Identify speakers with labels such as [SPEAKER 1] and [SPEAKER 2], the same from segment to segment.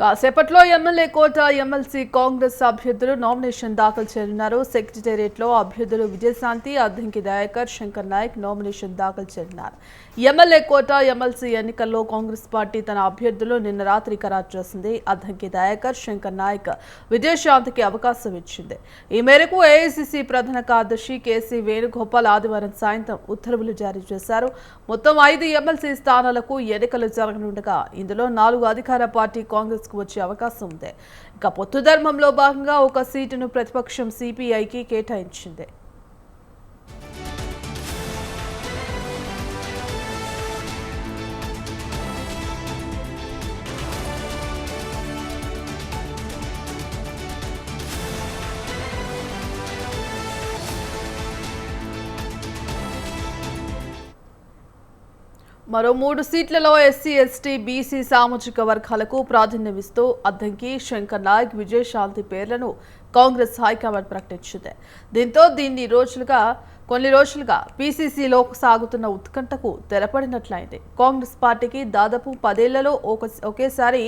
[SPEAKER 1] కాసేపట్లో ఎమ్మెల్యే కోట ఎమ్మెల్సీ కాంగ్రెస్ అభ్యర్థులు నామినేషన్ దాఖలు చేయనున్నారు. సెక్రటేరియట్ లో అభ్యర్థులు విజయశాంతి, అద్దంకి దయాకర్, శంకర్ నాయక్ నామినేషన్ దాఖలు చేయనున్నారు. ఎమ్మెల్యే కోట ఎమ్మెల్సీ ఎన్నికల్లో కాంగ్రెస్ పార్టీ తన అభ్యర్థులు నిన్న రాత్రి ఖరారు చేసింది. అద్దంకి దయాకర్, శంకర్ నాయక్, విజయశాంతికి అవకాశం ఇచ్చింది. ఈ మేరకు ఏఐసీసీ ప్రధాన కార్యదర్శి కేసీ వేణుగోపాల్ ఆదివారం సాయంత్రం ఉత్తర్వులు జారీ చేశారు. మొత్తం 5 ఎమ్మెల్సీ స్థానాలకు ఎన్నికలు జరగనుండగా ఇందులో 4 అధికార పార్టీ కాంగ్రెస్ వచ్చే అవకాశం ఉంది. ఇక పొత్తు ధర్మంలో భాగంగా ఒక సీటును ప్రతిపక్షం సిపిఐకి కేటాయించింది. మరో 3 సీట్లలో ఎస్సీ, ఎస్టీ, బీసీ సామాజిక వర్గాలకు ప్రాధాన్యమిస్తూ అద్దంకి, శంకర్ నాయక్, విజయశాంతి పేర్లను కాంగ్రెస్ హైకమాండ్ ప్రకటించింది. దీంతో కొన్ని రోజులుగా పీసీసీలో సాగుతున్న ఉత్కంఠకు తెరపడినట్లయింది. కాంగ్రెస్ పార్టీకి దాదాపు 10 ఏళ్లలో ఒకేసారి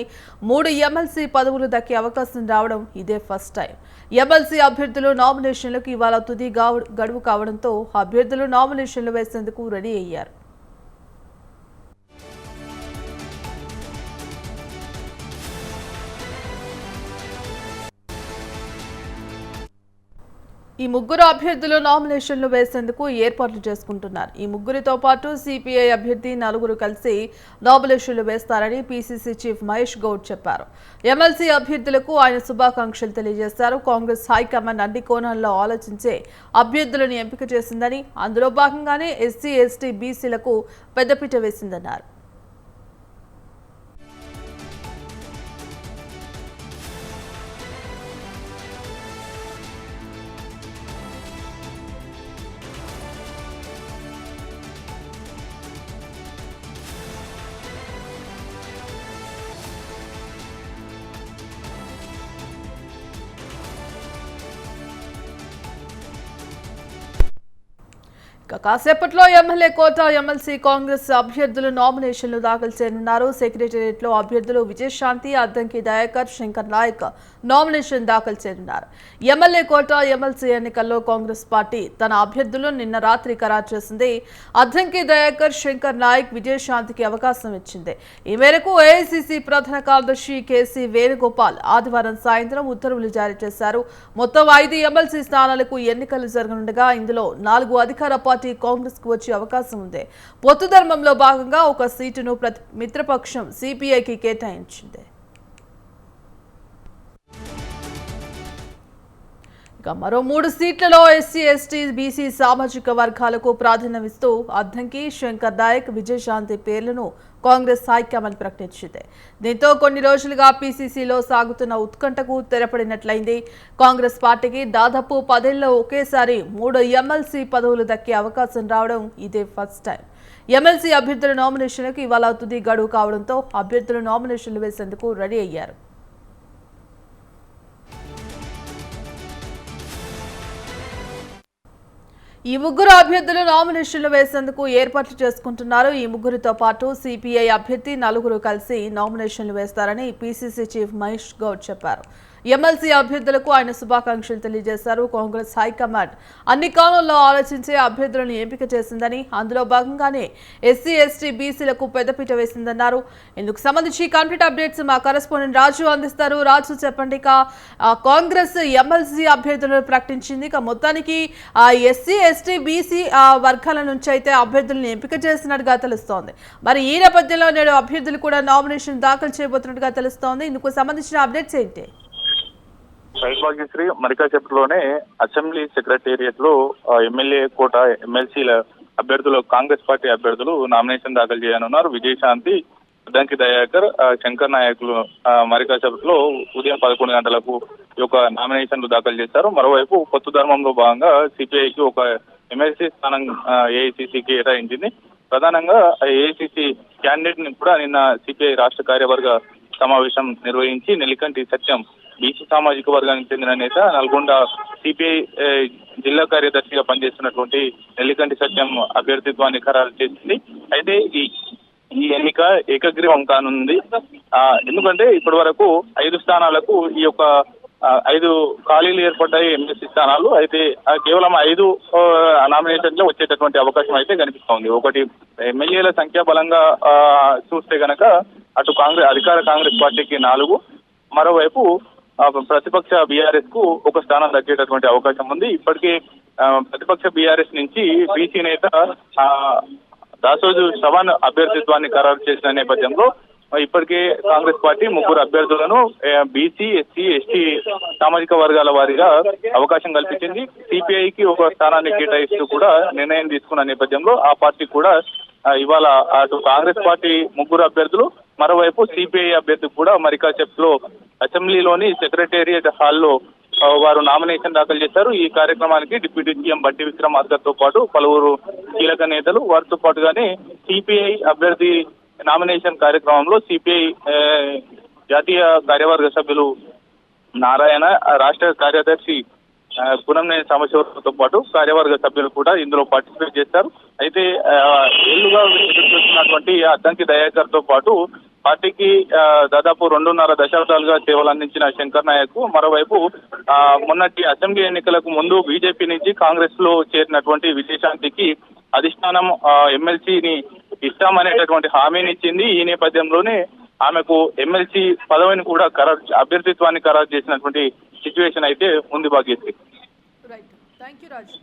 [SPEAKER 1] 3 ఎమ్మెల్సీ పదవులు దక్కే అవకాశం రావడం ఇదే ఫస్ట్ టైం. ఎమ్మెల్సీ అభ్యర్థులు నామినేషన్లకు ఇవాళ తుది గడువు కావడంతో అభ్యర్థులు నామినేషన్లు వేసేందుకు రెడీ అయ్యారు. ఈ 3 అభ్యర్థులు నామినేషన్లు వేసేందుకు ఏర్పాట్లు చేసుకుంటున్నారు. ఈ 3తో పాటు సిపిఐ అభ్యర్థి 4 కలిసి నామినేషన్లు వేస్తారని పీసీసీ చీఫ్ మహేష్ గౌడ్ చెప్పారు. ఎమ్మెల్సీ అభ్యర్థులకు ఆయన శుభాకాంక్షలు తెలియజేశారు. కాంగ్రెస్ హైకమాండ్ అన్ని కోణాల్లో ఆలోచించే అభ్యర్థులను ఎంపిక చేసిందని, అందులో భాగంగానే ఎస్సీ, ఎస్టీ, బీసీలకు పెద్దపీట వేసిందన్నారు. కాసేపట్లో ఎమ్మెల్యే కోట ఎమ్మెల్సీ కాంగ్రెస్ అభ్యర్థులు నామినేషన్లు దాఖలు చేయనున్నారు. సెక్రటేరియట్ లో అభ్యర్థులు విజయశాంతి, అద్దంకి దయాకర్, శంకర్ నాయక్ నామినేషన్ దాఖలు చేయనున్నారు. ఎమ్మెల్యే కోట ఎమ్మెల్సీ ఎన్నికల్లో కాంగ్రెస్ పార్టీ తన అభ్యర్థులు నిన్న రాత్రి ఖరారు చేసింది. అద్దంకి దయాకర్, శంకర్ నాయక్, విజయశాంతికి అవకాశం ఇచ్చింది. ఈ మేరకు ఏఐసీసీ ప్రధాన కార్యదర్శి కేసీ వేణుగోపాల్ ఆదివారం సాయంత్రం ఉత్తర్వులు జారీ చేశారు. మొత్తం 5 ఎమ్మెల్సీ స్థానాలకు ఎన్నికలు జరగనుండగా ఇందులో 4 అధికార పార్టీ కాంగ్రెస్ కు వచ్చే అవకాశం ఉంది. పొత్తు ధర్మంలో భాగంగా ఒక సీటును మిత్రపక్షం సిపిఐకి కేటాయించింది. ఇక మరో 3 సీట్లలో ఎస్సీ, ఎస్టీ, బీసీ సామాజిక వర్గాలకు ప్రాధాన్యమిస్తూ అద్దంకి, శంకర్ నాయక్, విజయశాంతి పేర్లను కాంగ్రెస్ హైకమాండ్ ప్రకటించింది. దీంతో కొన్ని రోజులుగా పీసీసీలో సాగుతున్న ఉత్కంఠకు తెరపడినట్లయింది. కాంగ్రెస్ పార్టీకి దాదాపు 10 ఏళ్లలో ఒకేసారి 3 ఎమ్మెల్సీ పదవులు దక్కే అవకాశం రావడం ఇదే ఫస్ట్ టైం. ఎమ్మెల్సీ అభ్యర్థుల నామినేషన్లకు ఇవాళ తుది గడువు కావడంతో అభ్యర్థులు నామినేషన్లు వేసేందుకు రెడీ అయ్యారు. ఈ 3 అభ్యర్థులు నామినేషన్లు వేసేందుకు ఏర్పాట్లు చేసుకుంటున్నారు. ఈ 3తో పాటు సిపిఐ అభ్యర్థి 4 కలిసి నామినేషన్లు వేస్తారని పీసీసీ చీఫ్ మహేష్ గౌడ్ చెప్పారు. ఎమ్మెల్సీ అభ్యర్థులకు ఆయన శుభాకాంక్షలు తెలియజేశారు. కాంగ్రెస్ హైకమాండ్ అన్ని కోణాల్లో ఆలోచించే అభ్యర్థులను ఎంపిక చేసిందని, అందులో భాగంగానే ఎస్సీ, ఎస్టీ, బీసీలకు పెద్దపీట వేసిందన్నారు. ఇందుకు సంబంధించి కంప్లీట్ అప్డేట్స్ మా కరెస్పాండెంట్ రాజు అందిస్తారు. రాజు చెప్పండి, కాంగ్రెస్ ఎమ్మెల్సీ అభ్యర్థులను ప్రకటించింది. మొత్తానికి ఎస్సీ, ఎస్టీ, బీసీ వర్గాల నుంచి అయితే అభ్యర్థులను ఎంపిక చేసినట్టుగా తెలుస్తోంది. మరి ఈ నేపథ్యంలో నేడు అభ్యర్థులు కూడా నామినేషన్ దాఖలు చేయబోతున్నట్టుగా తెలుస్తోంది. ఇందుకు సంబంధించిన అప్డేట్స్ ఏంటి?
[SPEAKER 2] సౌభాగ్యశ్రీ మరికాసేపట్లోనే అసెంబ్లీ సెక్రటేరియట్ లో ఎమ్మెల్యే కోట ఎమ్మెల్సీల అభ్యర్థులు కాంగ్రెస్ పార్టీ అభ్యర్థులు నామినేషన్ దాఖలు చేయనున్నారు. విజయశాంతి, అద్దంకి దయాకర్, శంకర్ నాయకులు మరికాసేపట్లో ఉదయం 11 గంటలకు ఈ యొక్క నామినేషన్లు దాఖలు చేశారు. మరోవైపు పొత్తు ధర్మంలో భాగంగా సిపిఐకి ఒక ఎమ్మెల్సీ స్థానం ఏఐసీసీకి కేటాయించింది. ప్రధానంగా ఏఐసీసీ క్యాండిడేట్ ని కూడా నిన్న సిపిఐ రాష్ట్ర కార్యవర్గ సమావేశం నిర్వహించి నెల్లికంటి సత్యం బీసీ సామాజిక వర్గానికి చెందిన నేత, నల్గొండ సిపిఐ జిల్లా కార్యదర్శిగా పనిచేస్తున్నటువంటి నెల్లికంటి సత్యం అభ్యర్థిత్వాన్ని ఖరారు చేసింది. అయితే ఈ ఈ ఎన్నిక ఏకగ్రీవం కానుంది. ఎందుకంటే ఇప్పటి వరకు 5 స్థానాలకు ఈ యొక్క 5 ఖాళీలు ఏర్పడ్డాయి ఎమ్మెల్సీ స్థానాలు. అయితే కేవలం 5 నామినేషన్లో వచ్చేటటువంటి అవకాశం అయితే కనిపిస్తోంది. ఒకటి ఎమ్మెల్యేల సంఖ్య బలంగా చూస్తే గనక అటు అధికార కాంగ్రెస్ పార్టీకి 4, మరోవైపు ప్రతిపక్ష బీఆర్ఎస్ కు 1 స్థానం దక్కేటటువంటి అవకాశం ఉంది. ఇప్పటికే ప్రతిపక్ష బీఆర్ఎస్ నుంచి బీసీ నేత దాసోజు శ్రవణ్ అభ్యర్థిత్వాన్ని ఖరారు చేసిన నేపథ్యంలో ఇప్పటికే కాంగ్రెస్ పార్టీ 3 అభ్యర్థులను బీసీ, ఎస్సీ, ఎస్టీ సామాజిక వర్గాల వారీగా అవకాశం కల్పించింది. సిపిఐకి 1 స్థానాన్ని కేటాయిస్తూ కూడా నిర్ణయం తీసుకున్న నేపథ్యంలో ఆ పార్టీ కూడా ఇవాళ అటు కాంగ్రెస్ పార్టీ 3 అభ్యర్థులు, మరోవైపు సిపిఐ అభ్యర్థి కూడా మరి కాసేపులో అసెంబ్లీలోని సెక్రటేరియట్ హాల్లో వారు నామినేషన్ దాఖలు చేశారు. ఈ కార్యక్రమానికి డిప్యూటీ సీఎం బట్టి విక్రమార్కతో పాటు పలువురు కీలక నేతలు, వారితో పాటుగానే సిపిఐ అభ్యర్థి నామినేషన్ కార్యక్రమంలో సిపిఐ జాతీయ కార్యవర్గ సభ్యులు నారాయణ, రాష్ట్ర కార్యదర్శి పురంనేని సాంబశివరావుతో పాటు కార్యవర్గ సభ్యులు కూడా ఇందులో పార్టిసిపేట్ చేస్తారు. అయితే ఏళ్లుగా ఎదుర్కొంటున్నటువంటి అద్దంకి దయాకర్ తో పాటు పార్టీకి దాదాపు 2.5 దశాబ్దాలుగా సేవలు అందించిన శంకర్ నాయక్, మరోవైపు మొన్నటి అసెంబ్లీ ఎన్నికలకు ముందు బీజేపీ నుంచి కాంగ్రెస్ లో చేరినటువంటి విజయశాంతికి అధిష్టానం ఎమ్మెల్సీని ఇస్తామనేటటువంటి హామీని ఇచ్చింది. ఈ నేపథ్యంలోనే ఆమెకు ఎమ్మెల్సీ పదవిని కూడా అభ్యర్థిత్వాన్ని ఖరారు చేసినటువంటి సిచ్యువేషన్ అయితే ఉంది Bhagyashree.
[SPEAKER 1] Right, thank you Raj.